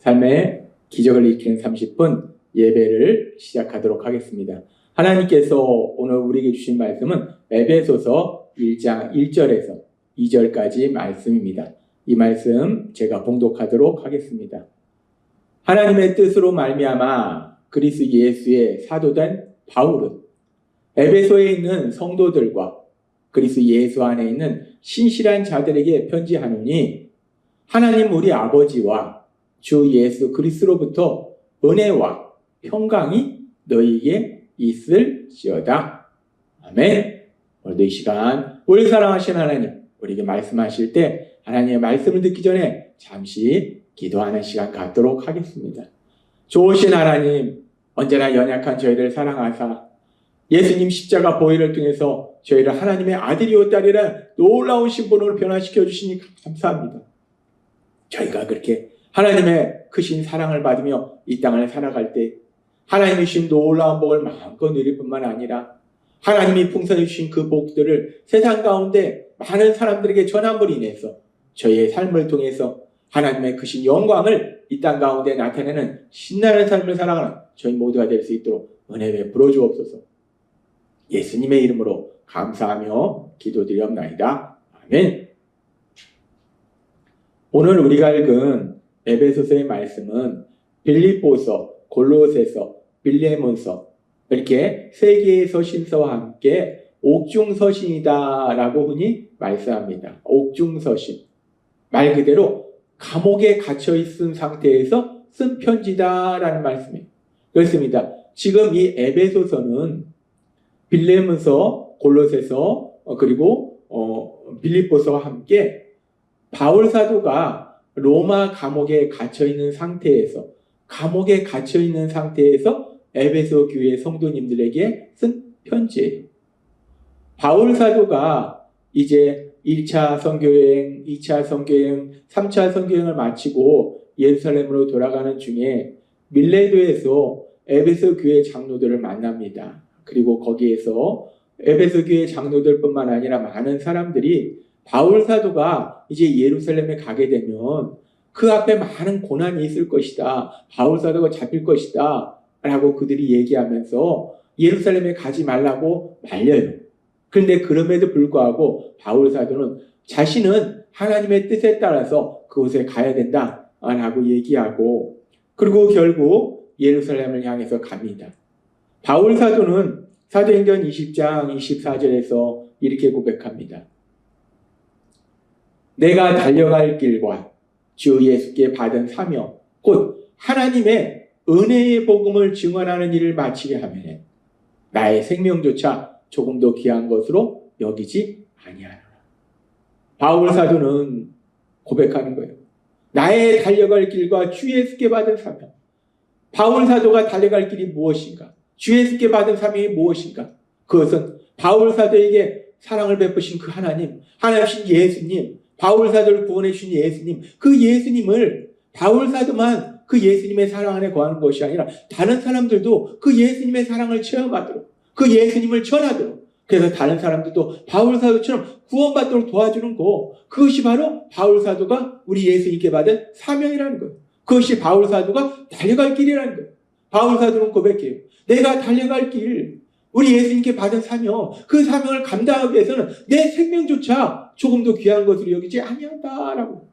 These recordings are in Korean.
삶의 기적을 일으키는 30분 예배를 시작하도록 하겠습니다. 하나님께서 오늘 우리에게 주신 말씀은 에베소서 1장 1절에서 2절까지 말씀입니다. 이 말씀 제가 봉독하도록 하겠습니다. 하나님의 뜻으로 말미암아 그리스도 예수의 사도된 바울은 에베소에 있는 성도들과 그리스도 예수 안에 있는 신실한 자들에게 편지하노니 하나님 우리 아버지와 주 예수 그리스도로부터 은혜와 평강이 너희에게 있을지어다. 아멘. 오늘도 이 시간 우리 사랑하신 하나님, 우리에게 말씀하실 때 하나님의 말씀을 듣기 전에 잠시 기도하는 시간 갖도록 하겠습니다. 좋으신 하나님, 언제나 연약한 저희를 사랑하사 예수님 십자가 보혈을 통해서 저희를 하나님의 아들이요 딸이라 놀라운 신분으로 변화시켜 주시니 감사합니다. 저희가 그렇게 하나님의 크신 사랑을 받으며 이 땅을 살아갈 때 하나님이 주신 놀라운 복을 마음껏 누릴 뿐만 아니라 하나님이 풍성히 주신 그 복들을 세상 가운데 많은 사람들에게 전함으로 인해서 저희의 삶을 통해서 하나님의 크신 영광을 이 땅 가운데 나타내는 신나는 삶을 살아가는 저희 모두가 될 수 있도록 은혜 베풀어 주옵소서. 예수님의 이름으로 감사하며 기도드리옵나이다. 아멘. 오늘 우리가 읽은 에베소서의 말씀은 빌립보서, 골로새서, 빌레몬서 이렇게 세 개의 서신서와 함께 옥중서신이다라고 흔히 말씀합니다. 옥중서신. 말 그대로 감옥에 갇혀 있은 상태에서 쓴 편지다라는 말씀이에요. 그렇습니다. 지금 이 에베소서는 빌레몬서, 골로새서 그리고 빌립보서와 함께 바울 사도가 로마 감옥에 갇혀 있는 상태에서 에베소 교회 성도님들에게 쓴 편지예요. 바울 사도가 이제 1차 선교여행, 2차 선교여행, 3차 선교여행을 마치고 예루살렘으로 돌아가는 중에 밀레도에서 에베소 교회 장로들을 만납니다. 그리고 거기에서 에베소 교회 장로들뿐만 아니라 많은 사람들이 바울 사도가 이제 예루살렘에 가게 되면 그 앞에 많은 고난이 있을 것이다. 바울 사도가 잡힐 것이다. 라고 그들이 얘기하면서 예루살렘에 가지 말라고 말려요. 그런데 그럼에도 불구하고 바울 사도는 자신은 하나님의 뜻에 따라서 그곳에 가야 된다. 라고 얘기하고 그리고 결국 예루살렘을 향해서 갑니다. 바울 사도는 사도행전 20장 24절에서 이렇게 고백합니다. 내가 달려갈 길과 주 예수께 받은 사명 곧 하나님의 은혜의 복음을 증언하는 일을 마치게 하면 나의 생명조차 조금도 귀한 것으로 여기지 아니하노라. 바울 사도는 고백하는 거예요. 나의 달려갈 길과 주 예수께 받은 사명. 바울 사도가 달려갈 길이 무엇인가? 주 예수께 받은 사명이 무엇인가? 그것은 바울 사도에게 사랑을 베푸신 그 하나님, 하나님이신 예수님, 바울 사도를 구원해 주신 예수님, 그 예수님을 바울 사도만 그 예수님의 사랑 안에 거하는 것이 아니라 다른 사람들도 그 예수님의 사랑을 체험하도록, 그 예수님을 전하도록, 그래서 다른 사람들도 바울 사도처럼 구원받도록 도와주는 거, 그것이 바로 바울 사도가 우리 예수님께 받은 사명이라는 거예요. 그것이 바울 사도가 달려갈 길이라는 거예요. 바울 사도는 고백해요. 내가 달려갈 길, 우리 예수님께 받은 사명, 그 사명을 감당하기 위해서는 내 생명조차 조금도 귀한 것으로 여기지 아니한다라고.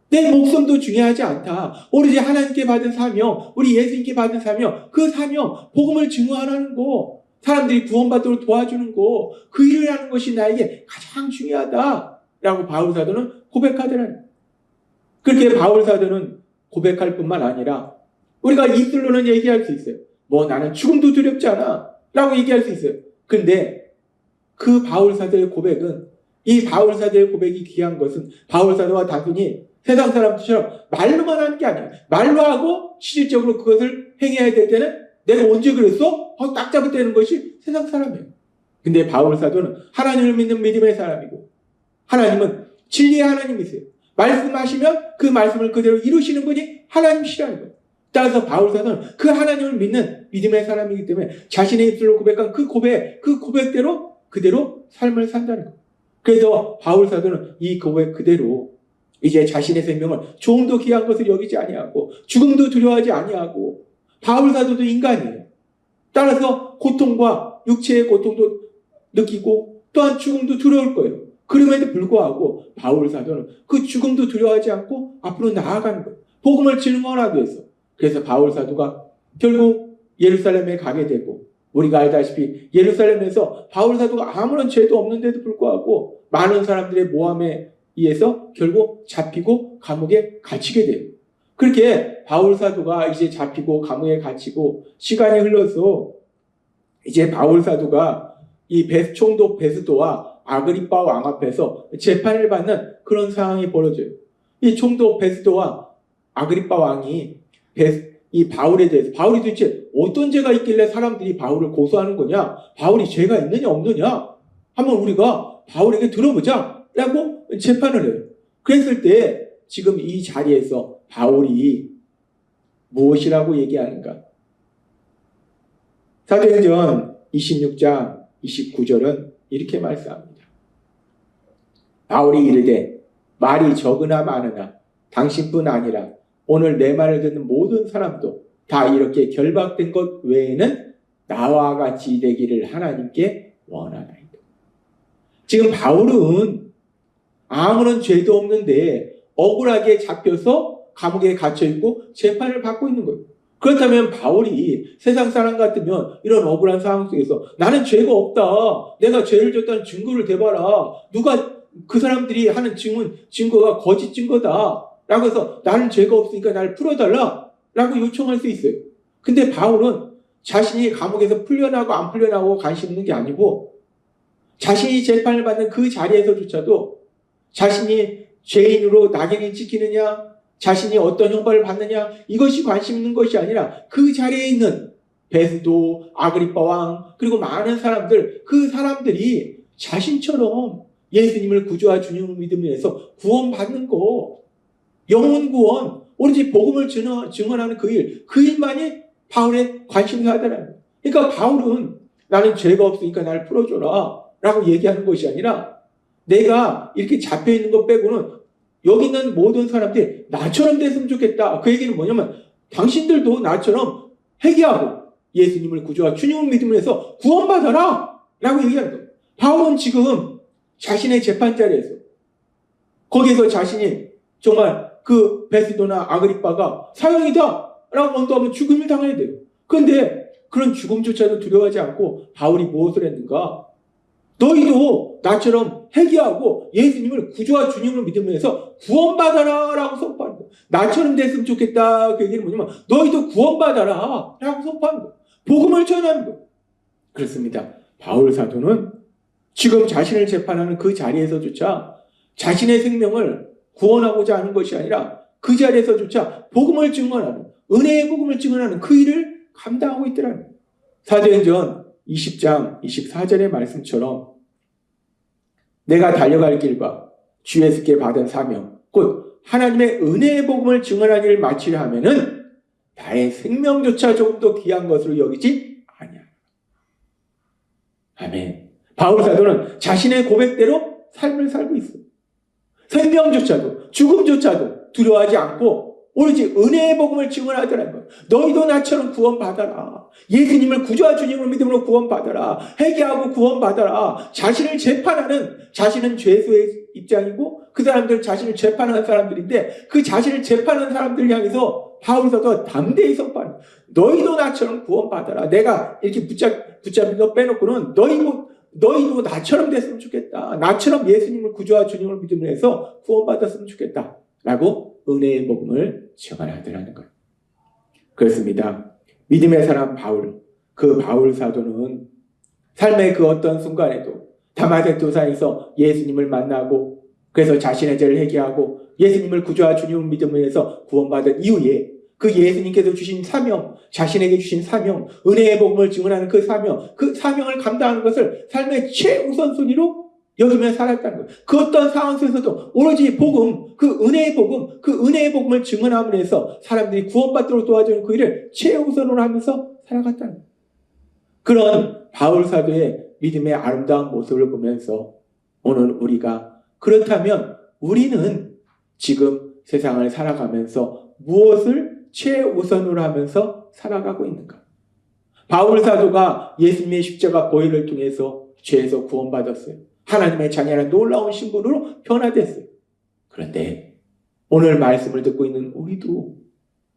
내 목숨도 중요하지 않다. 오로지 하나님께 받은 사명, 우리 예수님께 받은 사명, 그 사명, 복음을 증거하는 거, 사람들이 구원받도록 도와주는 거, 그 일을 하는 것이 나에게 가장 중요하다라고 바울 사도는 고백하더라고요. 그렇게 바울 사도는 고백할 뿐만 아니라 우리가 입술로는 얘기할 수 있어요. 뭐 나는 죽음도 두렵지 않아 라고 얘기할 수 있어요. 근데 그 바울 사도의 고백은, 이 바울 사도의 고백이 귀한 것은 바울 사도가 단순히 세상 사람들처럼 말로만 하는 게 아니야. 말로 하고 실질적으로 그것을 행해야 될 때는 내가 언제 그랬어? 딱 잡아떼는 것이 세상 사람이에요. 근데 바울 사도는 하나님을 믿는 믿음의 사람이고 하나님은 진리의 하나님이세요. 말씀하시면 그 말씀을 그대로 이루시는 분이 하나님이시라는 거예요. 따라서 바울 사도는 그 하나님을 믿는 믿음의 사람이기 때문에 자신의 입술로 고백한 그 고백대로 그대로 삶을 산다는 거예요. 그래서 바울 사도는 이 고백 그대로 이제 자신의 생명을 조금도 귀한 것을 여기지 아니하고 죽음도 두려워하지 아니하고 바울 사도도 인간이에요. 따라서 고통과 육체의 고통도 느끼고 또한 죽음도 두려울 거예요. 그럼에도 불구하고 바울 사도는 그 죽음도 두려워하지 않고 앞으로 나아가는 거예요. 복음을 증언하기 위해서. 그래서 바울 사도가 결국 예루살렘에 가게 되고 우리가 알다시피 예루살렘에서 바울 사도가 아무런 죄도 없는데도 불구하고 많은 사람들의 모함에 의해서 결국 잡히고 감옥에 갇히게 돼요. 그렇게 바울 사도가 이제 잡히고 감옥에 갇히고 시간이 흘러서 이제 바울 사도가 이 총독 베스도와 아그리빠 왕 앞에서 재판을 받는 그런 상황이 벌어져요. 이 총독 베스도와 아그리빠 왕이 이 바울에 대해서 바울이 도대체 어떤 죄가 있길래 사람들이 바울을 고소하는 거냐? 바울이 죄가 있느냐 없느냐? 한번 우리가 바울에게 들어보자 라고 재판을 해요. 그랬을 때 지금 이 자리에서 바울이 무엇이라고 얘기하는가? 사도행전 26장 29절은 이렇게 말씀합니다. 바울이 이르되 말이 적으나 많으나 당신뿐 아니라 오늘 내 말을 듣는 모든 사람도 다 이렇게 결박된 것 외에는 나와 같이 되기를 하나님께 원하나이다. 지금 바울은 아무런 죄도 없는데 억울하게 잡혀서 감옥에 갇혀있고 재판을 받고 있는 거예요. 그렇다면 바울이 세상 사람 같으면 이런 억울한 상황 속에서 나는 죄가 없다. 내가 죄를 졌다는 증거를 대봐라. 누가 그 사람들이 하는 증거가 거짓 증거다. 라고 해서 나는 죄가 없으니까 나를 풀어달라. 라고 요청할 수 있어요. 근데 바울은 자신이 감옥에서 풀려나고 안 풀려나고 관심 있는 게 아니고 자신이 재판을 받는 그 자리에서조차도 자신이 죄인으로 낙인이 찍히느냐 자신이 어떤 형벌을 받느냐 이것이 관심 있는 것이 아니라 그 자리에 있는 베스도, 아그리빠 왕 그리고 많은 사람들 그 사람들이 자신처럼 예수님을 구주와 주님을 믿으면서 구원받는 거 영혼 구원 오로지 복음을 증언하는 그 일만이 바울의 관심이 하더라는 거예요. 그러니까 바울은 나는 죄가 없으니까 나를 풀어줘라 라고 얘기하는 것이 아니라 내가 이렇게 잡혀있는 것 빼고는 여기 있는 모든 사람들이 나처럼 됐으면 좋겠다. 그 얘기는 뭐냐면 당신들도 나처럼 회개하고 예수님을 구주와 주님을 믿으면서 구원받아라 라고 얘기하는 거예요. 바울은 지금 자신의 재판 자리에서 거기에서 자신이 정말 그 베스도나 아그리빠가 사형이다 라고 언도하면 죽음을 당해야 돼요. 그런데 그런 죽음조차도 두려워하지 않고 바울이 무엇을 했는가? 너희도 나처럼 회개하고 예수님을 구주와 주님을 믿으면서 구원받아라 라고 선포하는 거예요. 나처럼 됐으면 좋겠다 그 얘기는 뭐냐면 너희도 구원받아라 라고 선포하는 거예요. 복음을 전하는 거예요. 그렇습니다. 바울 사도는 지금 자신을 재판하는 그 자리에서조차 자신의 생명을 구원하고자 하는 것이 아니라 그 자리에서조차 복음을 증언하는 은혜의 복음을 증언하는 그 일을 감당하고 있더라는 거예요. 사도행전 20장 24절의 말씀처럼 내가 달려갈 길과 주 예수께 받은 사명 곧 하나님의 은혜의 복음을 증언하는 일을 마치려 하면은 나의 생명조차 조금 더 귀한 것으로 여기지 아니야. 아멘. 바울 사도는 자신의 고백대로 삶을 살고 있어요. 생명조차도 죽음조차도 두려워하지 않고 오로지 은혜의 복음을 증언하더라는 거예요. 너희도 나처럼 구원받아라. 예수님을 구주와 주님을 믿음으로 구원받아라. 회개하고 구원받아라. 자신을 재판하는 자신은 죄수의 입장이고 그 사람들 자신을 재판하는 사람들인데 그 자신을 재판하는 사람들을 향해서 바울 사도가 담대히 선포하는 너희도 나처럼 구원받아라. 내가 이렇게 붙잡힌 거 빼놓고는 너희도 나처럼 됐으면 좋겠다. 나처럼 예수님을 구주와 주님을 믿음으로 해서 구원받았으면 좋겠다. 라고 은혜의 복음을 증언하더라는 거예요. 그렇습니다. 믿음의 사람 바울, 그 바울 사도는 삶의 그 어떤 순간에도 다마섹 도상에서 예수님을 만나고 그래서 자신의 죄를 회개하고 예수님을 구주와 주님을 믿음으로 해서 구원받은 이후에 그 예수님께서 주신 사명, 자신에게 주신 사명, 은혜의 복음을 증언하는 그 사명을 감당하는 것을 삶의 최우선순위로 여기며 살았다는 거예요. 그 어떤 상황 속에서도 오로지 복음, 그 은혜의 복음을 증언함으로 해서 사람들이 구원받도록 도와주는 그 일을 최우선으로 하면서 살아갔다는 거예요. 그런 바울 사도의 믿음의 아름다운 모습을 보면서 오늘 우리가 그렇다면 우리는 지금 세상을 살아가면서 무엇을 최우선으로 하면서 살아가고 있는가? 바울 사도가 예수님의 십자가 보혈을 통해서 죄에서 구원받았어요. 하나님의 자녀라는 놀라운 신분으로 변화됐어요. 그런데 오늘 말씀을 듣고 있는 우리도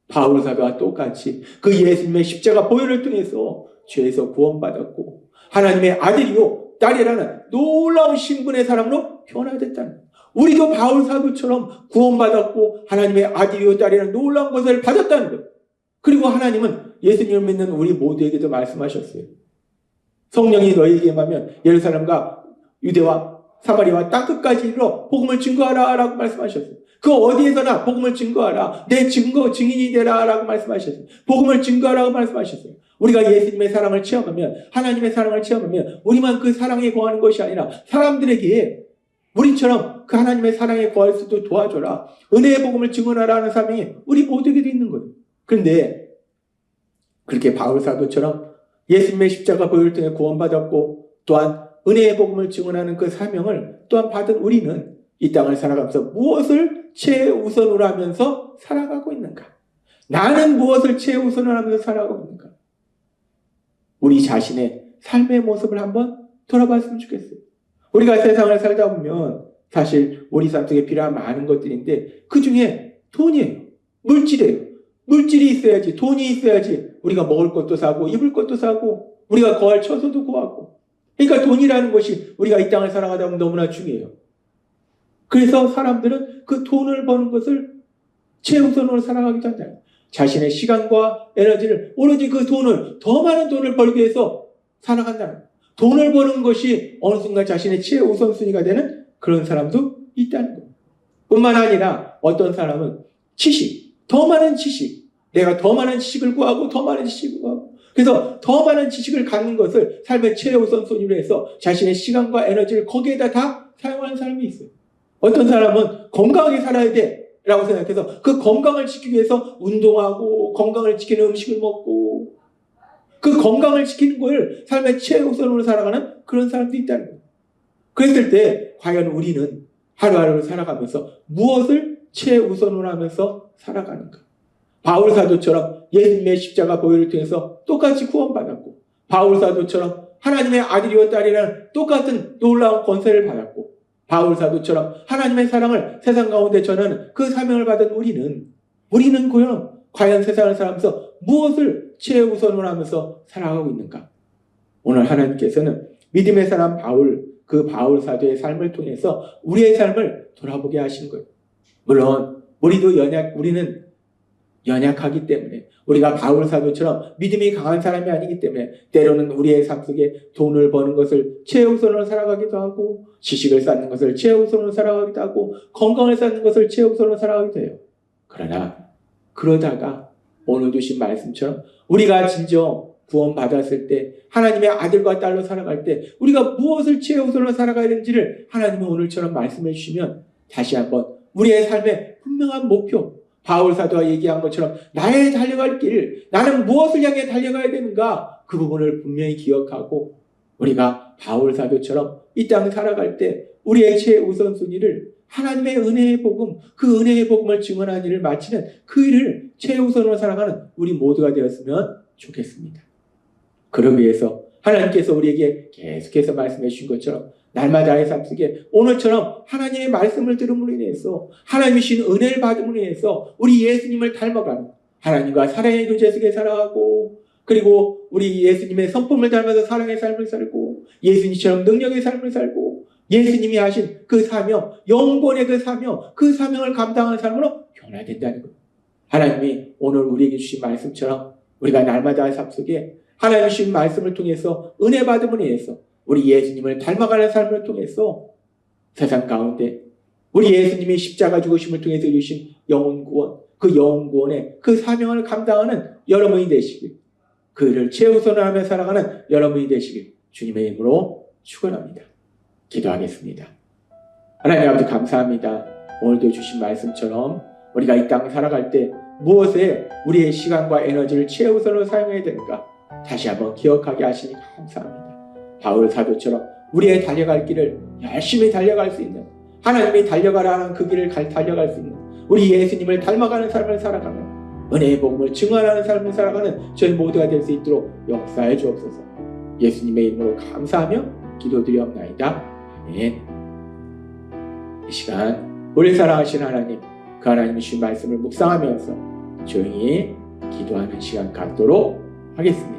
바울 사도와 똑같이 그 예수님의 십자가 보혈을 통해서 죄에서 구원받았고 하나님의 아들이요 딸이라는 놀라운 신분의 사람으로 변화됐다는 거예요. 우리도 바울 사도처럼 구원받았고 하나님의 아들이요 딸이라는 놀라운 것을 받았다는 거예요. 그리고 하나님은 예수님을 믿는 우리 모두에게도 말씀하셨어요. 성령이 너희에게 임하면 예루살렘과 유대와 사마리아와 땅끝까지 이르러 복음을 증거하라 라고 말씀하셨어요. 그 어디에서나 복음을 증거하라. 내 증인이 되라 라고 말씀하셨어요. 복음을 증거하라고 말씀하셨어요. 우리가 예수님의 사랑을 체험하면 하나님의 사랑을 체험하면 우리만 그 사랑에 거하는 것이 아니라 사람들에게 우리처럼 그 하나님의 사랑에 거할 수도 도와줘라. 은혜의 복음을 증언하라 하는 사명이 우리 모두에게도 있는 거예요. 그런데 그렇게 바울 사도처럼 예수님의 십자가 보혈을 통해 구원받았고 또한 은혜의 복음을 증언하는 그 사명을 또한 받은 우리는 이 땅을 살아가면서 무엇을 최우선으로 하면서 살아가고 있는가? 나는 무엇을 최우선으로 하면서 살아가고 있는가? 우리 자신의 삶의 모습을 한번 돌아봤으면 좋겠어요. 우리가 세상을 살다 보면 사실 우리 삶 속에 필요한 많은 것들인데 그 중에 돈이에요. 물질이에요. 물질이 있어야지, 돈이 있어야지 우리가 먹을 것도 사고 입을 것도 사고 우리가 거할 처소도 구하고. 그러니까 돈이라는 것이 우리가 이 땅을 살아가다 보면 너무나 중요해요. 그래서 사람들은 그 돈을 버는 것을 최우선으로 살아가기도 한다. 자신의 시간과 에너지를 오로지 그 돈을 더 많은 돈을 벌기 위해서 살아간다는 거예요. 돈을 버는 것이 어느 순간 자신의 최우선순위가 되는 그런 사람도 있다는 거예요. 뿐만 아니라 어떤 사람은 지식, 더 많은 지식, 내가 더 많은 지식을 구하고 더 많은 지식을 구하고 그래서 더 많은 지식을 갖는 것을 삶의 최우선순위로 해서 자신의 시간과 에너지를 거기에다 다 사용하는 사람이 있어요. 어떤 사람은 건강하게 살아야 돼 라고 생각해서 그 건강을 지키기 위해서 운동하고 건강을 지키는 음식을 먹고 그 건강을 지키는 걸 삶의 최우선으로 살아가는 그런 사람도 있다는 거예요. 그랬을 때 과연 우리는 하루하루를 살아가면서 무엇을 최우선으로 하면서 살아가는가? 바울 사도처럼 예수님의 십자가 보혈을 통해서 똑같이 구원받았고 바울 사도처럼 하나님의 아들이와 딸이라는 똑같은 놀라운 권세를 받았고 바울 사도처럼 하나님의 사랑을 세상 가운데 전하는 그 사명을 받은 우리는 과연 세상을 살아가면서 무엇을 최우선으로 하면서 살아가고 있는가? 오늘 하나님께서는 믿음의 사람 그 바울 사도의 삶을 통해서 우리의 삶을 돌아보게 하신 거예요. 물론 우리는 연약하기 때문에 우리가 바울 사도처럼 믿음이 강한 사람이 아니기 때문에 때로는 우리의 삶 속에 돈을 버는 것을 최우선으로 살아가기도 하고 지식을 쌓는 것을 최우선으로 살아가기도 하고 건강을 쌓는 것을 최우선으로 살아가기도 해요. 그러다가 오늘 주신 말씀처럼 우리가 진정 구원받았을 때 하나님의 아들과 딸로 살아갈 때 우리가 무엇을 최우선으로 살아가야 되는지를 하나님은 오늘처럼 말씀해 주시면 다시 한번 우리의 삶의 분명한 목표 바울 사도가 얘기한 것처럼 나의 달려갈 길, 나는 무엇을 향해 달려가야 되는가 그 부분을 분명히 기억하고 우리가 바울 사도처럼 이 땅을 살아갈 때 우리의 최우선순위를 하나님의 은혜의 복음, 그 은혜의 복음을 증언하는 일을 마치는 그 일을 최우선으로 살아가는 우리 모두가 되었으면 좋겠습니다. 그러기 위해서 하나님께서 우리에게 계속해서 말씀해 주신 것처럼 날마다의 삶 속에 오늘처럼 하나님의 말씀을 들음으로 인해서 하나님이 주신 은혜를 받음으로 인해서 우리 예수님을 닮아가는 하나님과 사랑의 교제 속에 살아가고 그리고 우리 예수님의 성품을 닮아서 사랑의 삶을 살고 예수님처럼 능력의 삶을 살고 예수님이 하신 그 사명, 영권의 그 사명을 감당하는 삶으로 변화된다는 것. 하나님이 오늘 우리에게 주신 말씀처럼 우리가 날마다의 삶 속에 하나님이 주신 말씀을 통해서 은혜 받음을 위해서 우리 예수님을 닮아가는 삶을 통해서 세상 가운데 우리 예수님이 십자가 죽으심을 통해서 주신 영혼 구원, 그 영혼 구원의 그 사명을 감당하는 여러분이 되시길, 그 일을 최우선으로 하며 살아가는 여러분이 되시길 주님의 이름으로 축원합니다. 기도하겠습니다. 하나님 아버지 감사합니다. 오늘도 주신 말씀처럼 우리가 이 땅을 살아갈 때 무엇에 우리의 시간과 에너지를 최우선으로 사용해야 되는가 다시 한번 기억하게 하시니 감사합니다. 바울 사도처럼 우리의 달려갈 길을 열심히 달려갈 수 있는 하나님이 달려가라는 그 길을 달려갈 수 있는 우리 예수님을 닮아가는 삶을 살아가는 은혜의 복음을 증언하는 삶을 살아가는 저희 모두가 될 수 있도록 역사해 주옵소서. 예수님의 이름으로 감사하며 기도드리옵나이다. 아멘. 이 시간 우리 사랑하신 하나님, 그 하나님의 주신 말씀을 묵상하면서 조용히 기도하는 시간 갖도록 하겠습니다.